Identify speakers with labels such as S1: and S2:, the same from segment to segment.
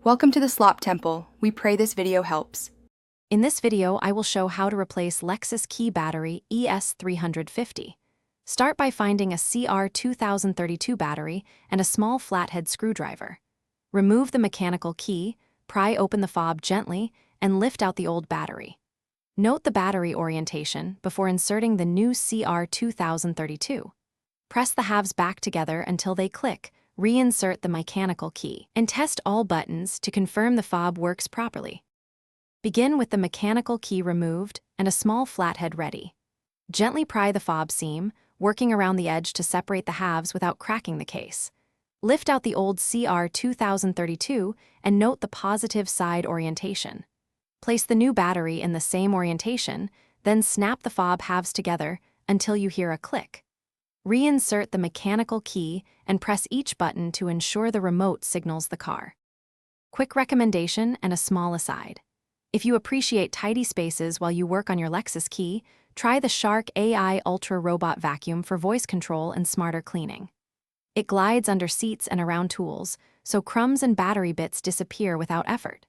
S1: Welcome to the Slop Temple. We pray this video helps.
S2: In this video, I will show how to replace Lexus key battery ES350. Start by finding a CR2032 battery and a small flathead screwdriver. Remove the mechanical key, pry open the fob gently, and lift out the old battery. Note the battery orientation before inserting the new CR2032. Press the halves back together until they click. Reinsert the mechanical key, and test all buttons to confirm the fob works properly. Begin with the mechanical key removed and a small flathead ready. Gently pry the fob seam, working around the edge to separate the halves without cracking the case. Lift out the old CR2032 and note the positive side orientation. Place the new battery in the same orientation, then snap the fob halves together until you hear a click. Reinsert the mechanical key and press each button to ensure the remote signals the car. Quick recommendation and a small aside. If you appreciate tidy spaces while you work on your Lexus key, try the Shark AI Ultra Robot Vacuum for voice control and smarter cleaning. It glides under seats and around tools, so crumbs and battery bits disappear without effort.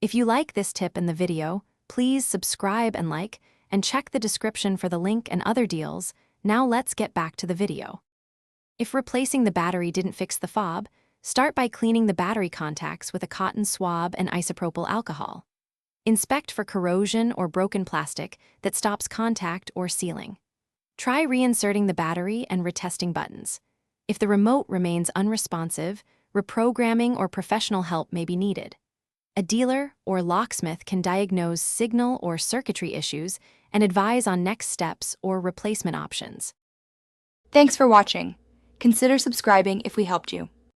S2: If you like this tip in the video, please subscribe and like, and check the description for the link and other deals. Now let's get back to the video. If replacing the battery didn't fix the fob, start by cleaning the battery contacts with a cotton swab and isopropyl alcohol. Inspect for corrosion or broken plastic that stops contact or sealing. Try reinserting the battery and retesting buttons. If the remote remains unresponsive, reprogramming or professional help may be needed. A dealer or locksmith can diagnose signal or circuitry issues and advise on next steps or replacement options.
S1: Thanks for watching. Consider subscribing if we helped you.